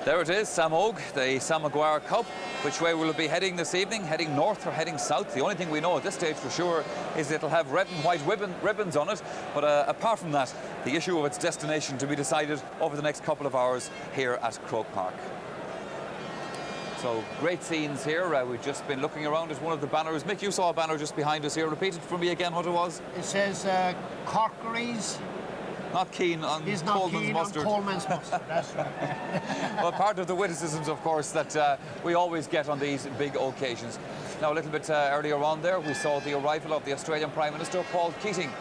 There it is, Sam Ogue, the Sam Maguire Cup. Which way will it be heading this evening? Heading north or heading south? The only thing we know at this stage for sure is it'll have red and white ribbons on it. But apart from that, the issue of its destination to be decided over the next couple of hours here at Croke Park. So great scenes here. We've just been looking around at one of the banners. Mick, you saw a banner just behind us here. Repeat it for me again what it was. It says Corkeries. Not keen on He's not Coleman's keen mustard. on Coleman's mustard, that's right. Well, part of the witticisms, of course, that we always get on these big occasions. Now, a little bit earlier on there, we saw the arrival of the Australian Prime Minister, Paul Keating,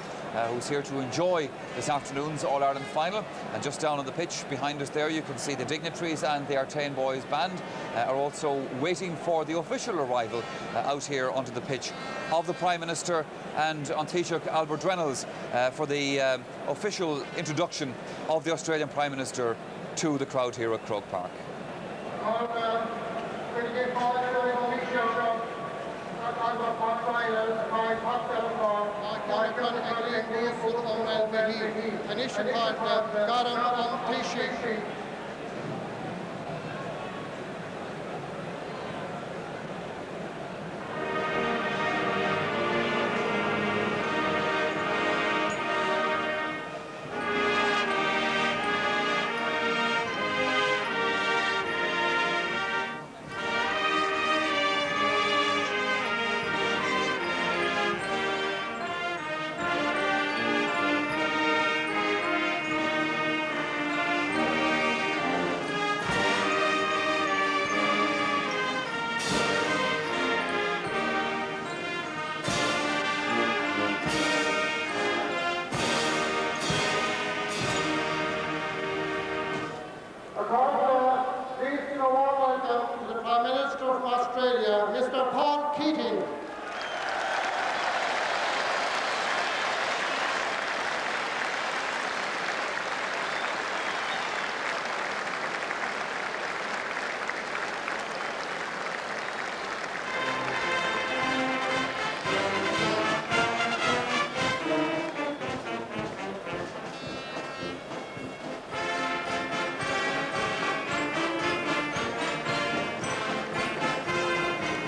who's here to enjoy this afternoon's All-Ireland final. And just down on the pitch behind us there, you can see the dignitaries and the Artane Boys band are also waiting for the official arrival out here onto the pitch of the Prime Minister and on Taoiseach Albert Reynolds for the official introduction of the Australian Prime Minister to the crowd here at Croke Park. Mr. Paul Keating.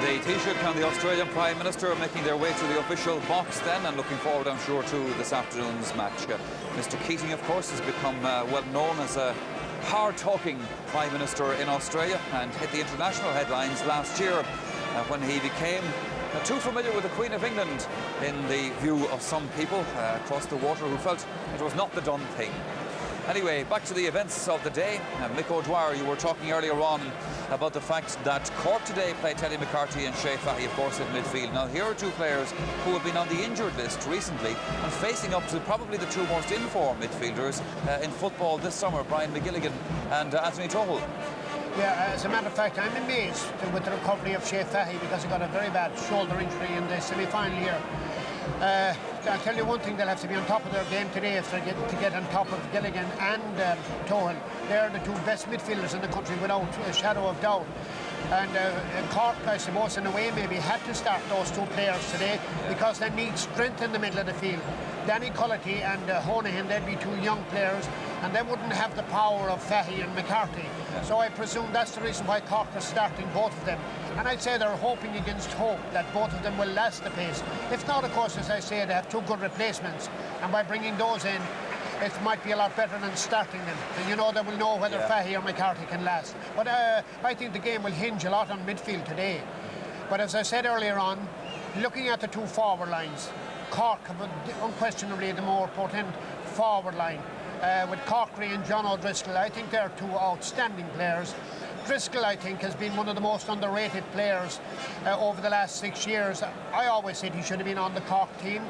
The Taoiseach and the Australian Prime Minister are making their way to the official box then, and looking forward, I'm sure, to this afternoon's match. Mr. Keating, of course, has become well known as a hard-talking Prime Minister in Australia and hit the international headlines last year when he became too familiar with the Queen of England in the view of some people across the water who felt it was not the done thing. Anyway, back to the events of the day. Mick O'Dwyer, you were talking earlier on about the fact that Cork today played Teddy McCarthy and Shea Fahy, of course, in midfield. Now, here are two players who have been on the injured list recently and facing up to probably the two most in-form midfielders in football this summer, Brian McGilligan and Anthony Tohill. Yeah, as a matter of fact, I'm amazed with the recovery of Shea Fahy because he got a very bad shoulder injury in the semi-final here. I'll tell you one thing, they'll have to be on top of their game today if they get on top of Gilligan and Tohill. They're the two best midfielders in the country without a shadow of doubt. And Cork, I suppose, in a way, maybe had to start those two players today because they need strength in the middle of the field. Danny Cullity and Honohan, they'd be two young players, and they wouldn't have the power of Fahy and McCarthy. So I presume that's the reason why Cork is starting both of them. And I'd say they're hoping against hope that both of them will last the pace. If not, of course, as I say, they have two good replacements. And by bringing those in, it might be a lot better than starting them. And you know, they will know whether Fahy or McCarthy can last. But I think the game will hinge a lot on midfield today. But as I said earlier on, looking at the two forward lines, Cork have unquestionably the more potent forward line. With Corkery and John O'Driscoll, I think they're two outstanding players. Driscoll, I think, has been one of the most underrated players over the last 6 years. I always said he should have been on the Cork team.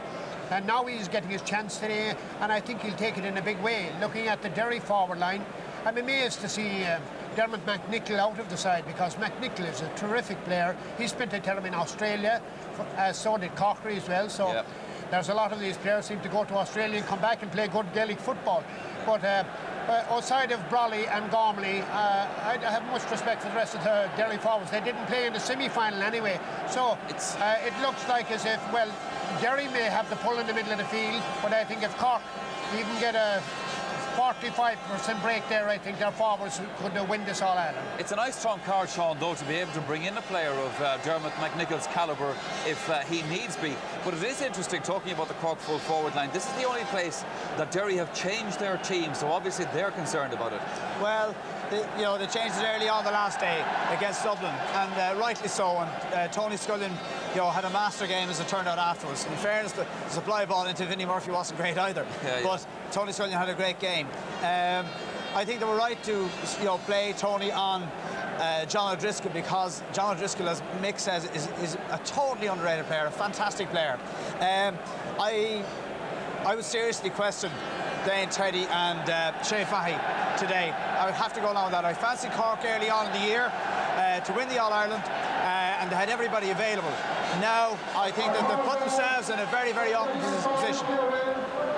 And now he's getting his chance today, and I think he'll take it in a big way. Looking at the Derry forward line, I'm amazed to see Dermot McNicholl out of the side because McNicholl is a terrific player. He spent a term in Australia, so did Corkery as well. So there's a lot of these players seem to go to Australia and come back and play good Gaelic football. But outside of Brawley and Gormley, I have much respect for the rest of the Derry forwards. They didn't play in the semi-final anyway. So it looks like as if, well, Derry may have the pull in the middle of the field, but I think if Cork even get a 45% break there. I think their forwards could win this All-Ireland. It's a nice trump card, Sean, though, to be able to bring in a player of Dermot McNichol's calibre if he needs be. But it is interesting, talking about the Cork full forward line, this is the only place that Derry have changed their team, so obviously they're concerned about it. Well, they changed it early on the last day against Dublin, and rightly so. And Tony Scullion, had a master game as it turned out afterwards. In fairness, the supply ball into Vinnie Murphy wasn't great either, but Tony Scullion had a great game. I think they were right to play Tony on John O'Driscoll, because John O'Driscoll, as Mick says, is a totally underrated player, a fantastic player. I would seriously question Dane Teddy and Shea Fahy today. I would have to go along with that. I fancied Cork early on in the year to win the All-Ireland, and they had everybody available. Now I think that they've put themselves in a very, very open position.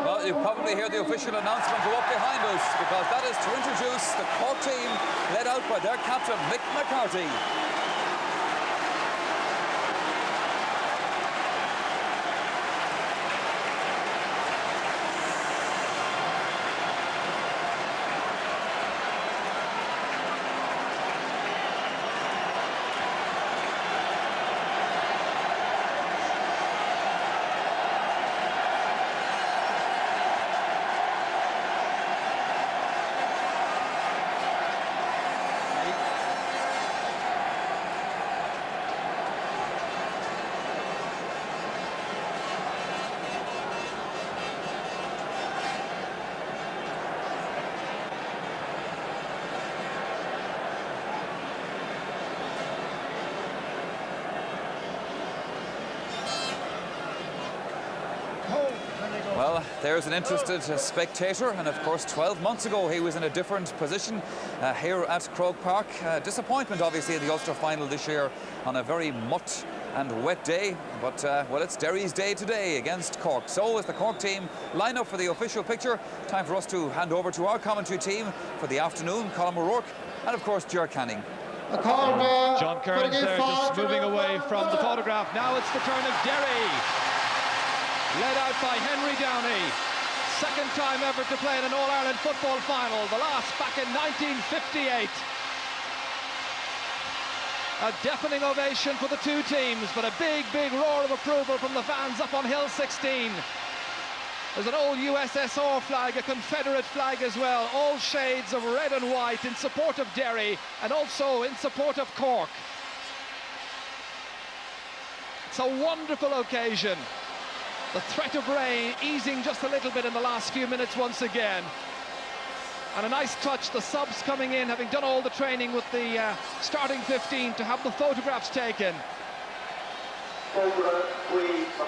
Well, you probably hear the official announcement go up behind us, because that is to introduce the Cork team led out by their captain, Mick McCarthy. Well, there's an interested spectator, and of course 12 months ago he was in a different position here at Croke Park. Disappointment obviously in the Ulster final this year on a very mutt and wet day, but well, it's Derry's day today against Cork. So as the Cork team line up for the official picture, time for us to hand over to our commentary team for the afternoon, Colin O'Rourke and of course Ger Canning. John Kearns there just moving away from the photograph. Now it's the turn of Derry, led out by Henry Downey. Second time ever to play in an All-Ireland football final, the last back in 1958. A deafening ovation for the two teams, but a big, big roar of approval from the fans up on Hill 16. There's an old USSR flag, a Confederate flag as well, all shades of red and white in support of Derry and also in support of Cork. It's a wonderful occasion. The threat of rain easing just a little bit in the last few minutes once again. And a nice touch, the subs coming in, having done all the training with the starting 15 to have the photographs taken.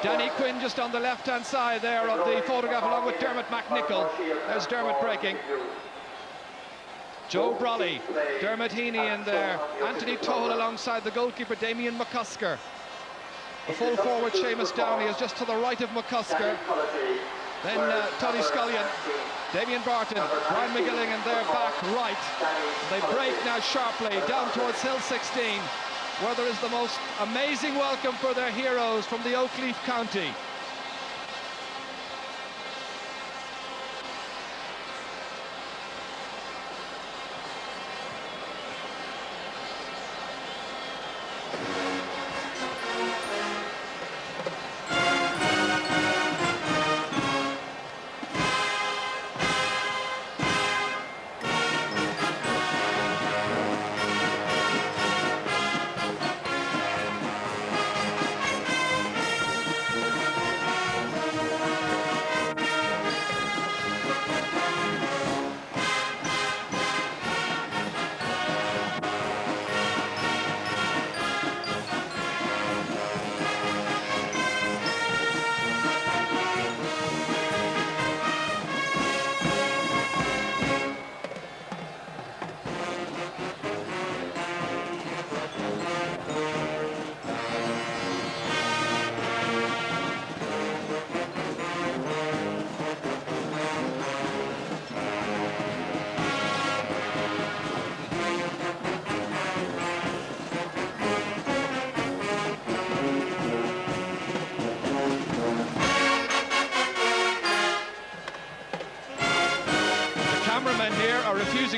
Danny Quinn just on the left-hand side there of the photograph, along with Dermot McNichol. There's Dermot breaking. Joe Brolly, Dermot Heaney in there. Anthony Tohol alongside the goalkeeper, Damien McCusker. The full forward, Seamus Downey, is just to the right of McCusker. Then Tony Scullion, Damien Barton, Brian McGilling, and they're back right. They break now sharply down towards Hill 16, where there is the most amazing welcome for their heroes from the Oakleaf County.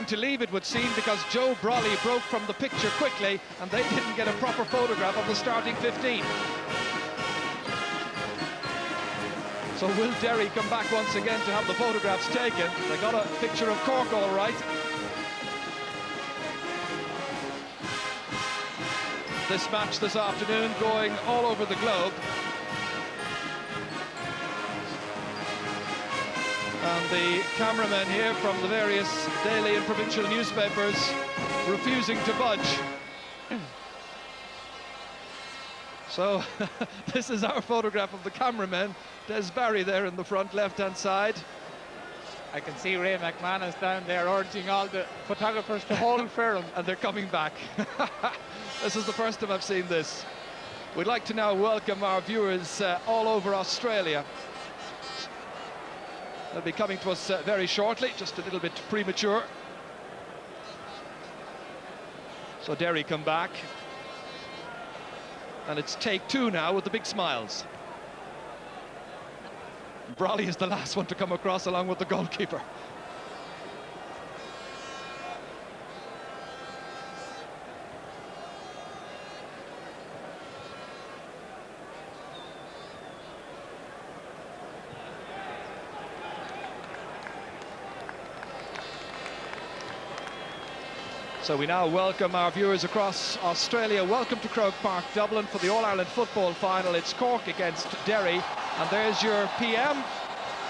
to leave, it would seem, because Joe Brolly broke from the picture quickly and they didn't get a proper photograph of the starting 15. So will Derry come back once again to have the photographs taken? They got a picture of Cork all right. This match this afternoon going all over the globe. And the cameramen here from the various daily and provincial newspapers refusing to budge. So this is our photograph of the cameramen. Des Barry there in the front left-hand side. I can see Ray McManus down there urging all the photographers to hold firm. And they're coming back. This is the first time I've seen this. We'd like to now welcome our viewers all over Australia. They'll be coming to us very shortly, just a little bit premature. So Derry come back. And it's take two now with the big smiles. Brolly is the last one to come across along with the goalkeeper. So we now welcome our viewers across Australia. Welcome to Croke Park, Dublin, for the All-Ireland football final. It's Cork against Derry. And there's your PM,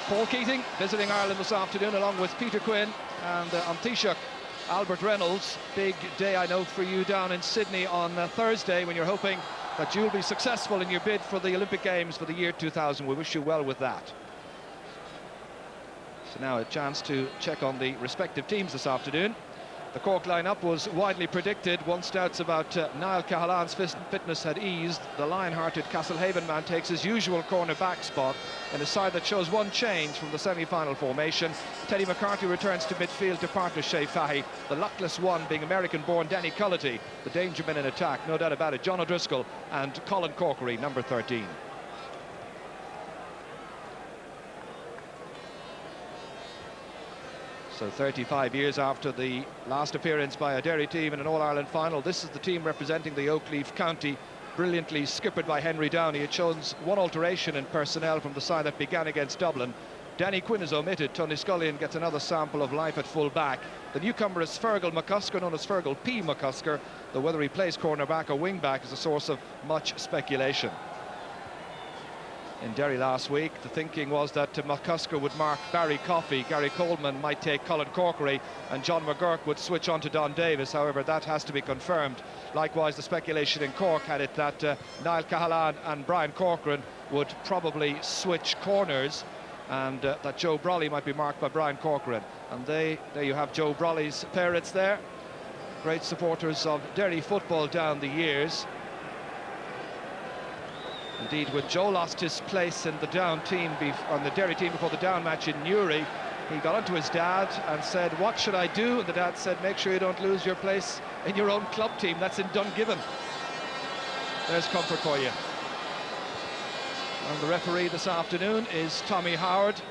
Paul Keating, visiting Ireland this afternoon, along with Peter Quinn and on Taoiseach, Albert Reynolds. Big day, I know, for you down in Sydney on Thursday, when you're hoping that you'll be successful in your bid for the Olympic Games for the year 2000. We wish you well with that. So now a chance to check on the respective teams this afternoon. The Cork lineup was widely predicted. Once doubts about Niall Cahalán's fitness had eased, the lion-hearted Castlehaven man takes his usual corner-back spot in a side that shows one change from the semi-final formation. Teddy McCarthy returns to midfield to partner Shea Fahy, the luckless one being American-born Danny Cullity, the danger man in attack, no doubt about it, John O'Driscoll and Colin Corkery, number 13. So 35 years after the last appearance by a Derry team in an All-Ireland final, this is the team representing the Oakleaf County, brilliantly skippered by Henry Downey. It shows one alteration in personnel from the side that began against Dublin. Danny Quinn is omitted. Tony Scullion gets another sample of life at full back. The newcomer is Fergal McCusker, known as Fergal P. McCusker, though whether he plays cornerback or wing-back is a source of much speculation. In Derry last week, the thinking was that McCusker would mark Barry Coffey, Gary Coleman might take Colin Corkery, and John McGurk would switch on to Don Davis. However, that has to be confirmed. Likewise, the speculation in Cork had it that Niall Cahalán and Brian Corcoran would probably switch corners, and that Joe Brolly might be marked by Brian Corcoran. And there you have Joe Brolly's parents there, great supporters of Derry football down the years. Indeed, when Joe lost his place in the down team, on the Derry team before the down match in Newry, he got onto his dad and said, "What should I do?" And the dad said, "Make sure you don't lose your place in your own club team." That's in Dungiven. There's comfort for you. And the referee this afternoon is Tommy Howard.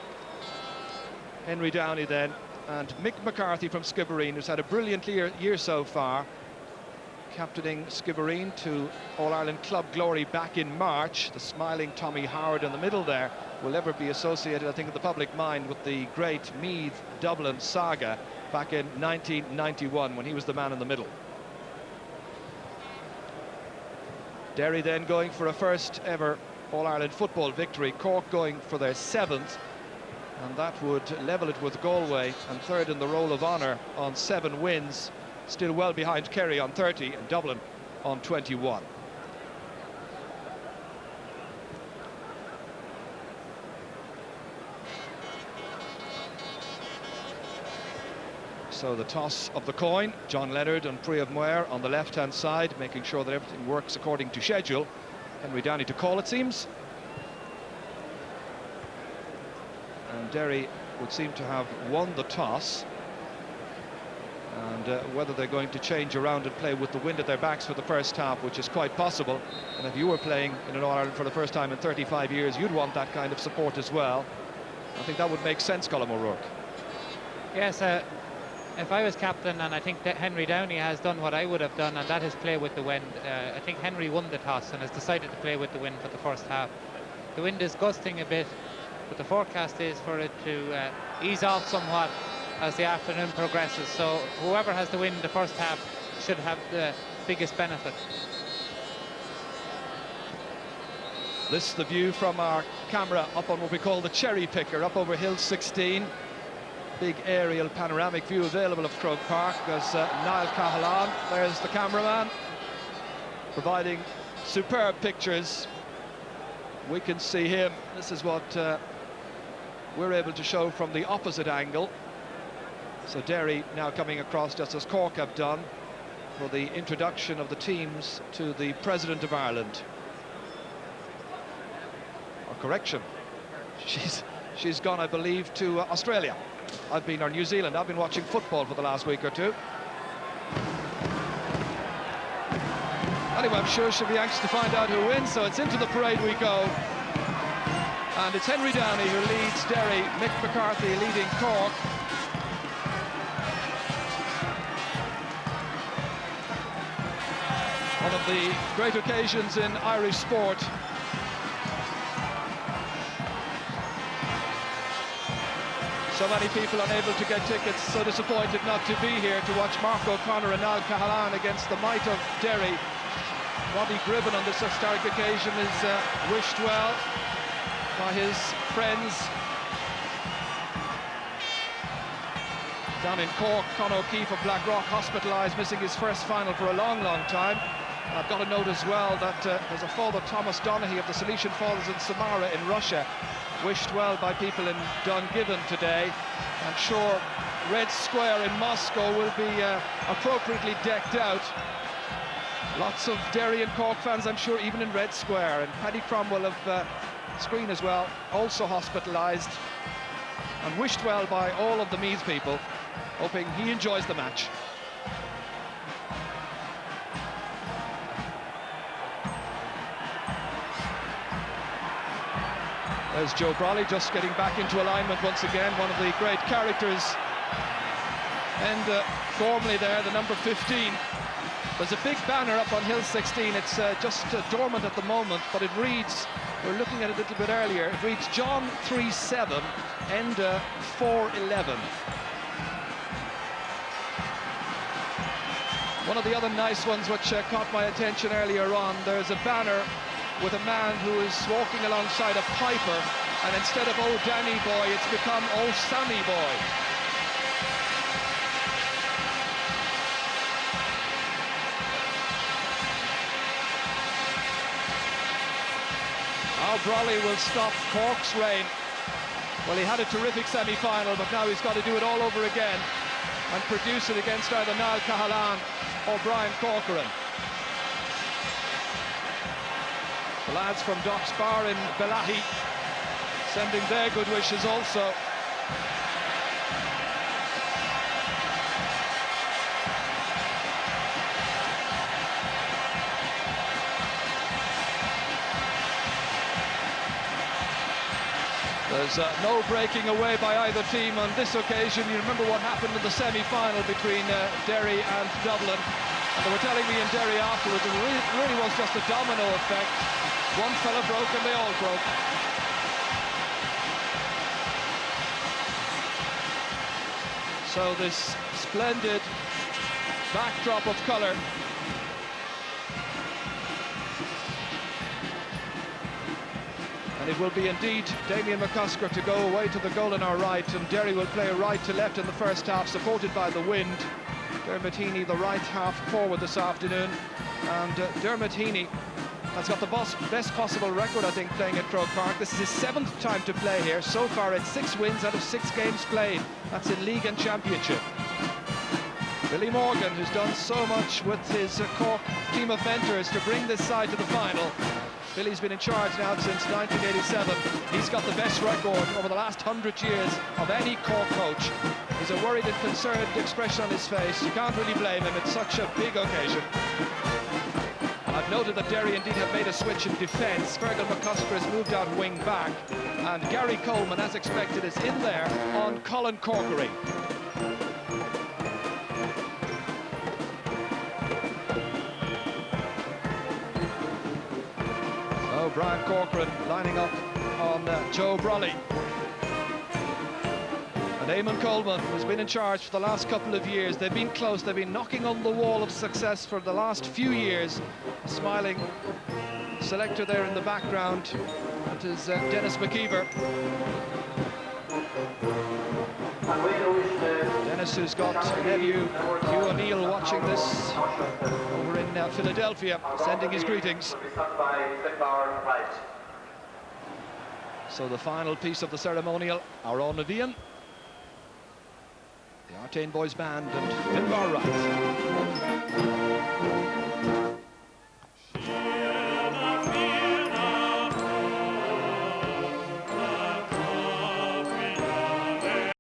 Henry Downey then, and Mick McCarthy from Skibbereen, who's had a brilliant year so far, captaining Skibbereen to All-Ireland club glory back in March. The smiling Tommy Howard in the middle there will ever be associated, I think, in the public mind with the great Meath Dublin saga back in 1991, when he was the man in the middle. Derry then going for a first ever All-Ireland football victory. Cork going for their 7th, and that would level it with Galway, and third in the roll of honour on 7 wins. Still well behind Kerry on 30 and Dublin on 21. So the toss of the coin, John Leonard and Priav Moir on the left-hand side, making sure that everything works according to schedule. Henry Downey to call, it seems. And Derry would seem to have won the toss. And whether they're going to change around and play with the wind at their backs for the first half, which is quite possible. And if you were playing in an All-Ireland for the first time in 35 years, you'd want that kind of support as well. I think that would make sense, Colm O'Rourke. Yes, if I was captain, and I think that Henry Downey has done what I would have done, and that is play with the wind. I think Henry won the toss and has decided to play with the wind for the first half. The wind is gusting a bit, but the forecast is for it to ease off somewhat as the afternoon progresses. So whoever has the wind the first half should have the biggest benefit. This is the view from our camera up on what we call the cherry picker, up over Hill 16. Big aerial panoramic view available of Croke Park. There's Niall Cahalan, there's the cameraman, providing superb pictures. We can see him. This is what we're able to show from the opposite angle. So Derry now coming across just as Cork have done for the introduction of the teams to the President of Ireland. Or correction, she's gone, I believe, to Australia. Or New Zealand. I've been watching football for the last week or two. Anyway, I'm sure she'll be anxious to find out who wins, so it's into the parade we go. And it's Henry Downey who leads Derry, Mick McCarthy leading Cork. One of the great occasions in Irish sport. So many people unable to get tickets, so disappointed not to be here to watch Mark O'Connor and Niall Cahalan against the might of Derry. Roddy Gribben on this historic occasion is wished well by his friends. Down in Cork, Conor O'Keefe of Blackrock hospitalised, missing his first final for a long, long time. I've got to note as well that there's a Father Thomas Donaghy of the Salesian Fathers in Samara in Russia, wished well by people in Dungiven today. I'm sure Red Square in Moscow will be appropriately decked out. Lots of Derry and Cork fans, I'm sure, even in Red Square. And Paddy Cromwell of Screen as well, also hospitalised and wished well by all of the Meath people, hoping he enjoys the match. There's Joe Brolly just getting back into alignment once again, one of the great characters. And formerly there, the number 15. There's a big banner up on Hill 16. It's just dormant at the moment, but it reads, we're looking at it a little bit earlier, it reads John 3:7, Enda 4:11. One of the other nice ones which caught my attention earlier on, there's a banner with a man who is walking alongside a piper, and instead of "Oh Danny Boy," it's become "Oh Sammy Boy." How Brolly will stop Cork's reign. Well, he had a terrific semi-final, but now he's got to do it all over again and produce it against either Niall Cahalan or Brian Corcoran. The lads from Docks Bar in Bellaghy sending their good wishes also. There's no breaking away by either team on this occasion. You remember what happened in the semi-final between Derry and Dublin. And they were telling me in Derry afterwards, it really was just a domino effect. One fella broke and they all broke. So this splendid backdrop of colour. And it will be indeed Damien McCusker to go away to the goal on our right, and Derry will play right to left in the first half, supported by the wind. Dermot Heaney, the right half forward this afternoon, and Dermot Heaney has got the best possible record, I think, playing at Croke Park. This is his 7th time to play here. So far, it's 6 wins out of 6 games played. That's in league and championship. Billy Morgan, who's done so much with his Cork team of mentors to bring this side to the final. Billy's been in charge now since 1987. He's got the best record over the last 100 years of any Cork coach. There's a worried and concerned expression on his face. You can't really blame him. It's such a big occasion. I've noted that Derry indeed have made a switch in defence. Fergal McCusker has moved out wing back, and Gary Coleman, as expected, is in there on Colin Corkery. Brian Corcoran lining up on Joe Brolly. And Eamon Coleman, who's been in charge for the last couple of years. They've been close, they've been knocking on the wall of success for the last few years. A smiling selector there in the background. It is Dennis McKeever. Dennis, who's got nephew Hugh O'Neill watching this over in Philadelphia, sending his greetings. So the final piece of the ceremonial, our own Navian, the Artane Boys Band and Finbar Wright.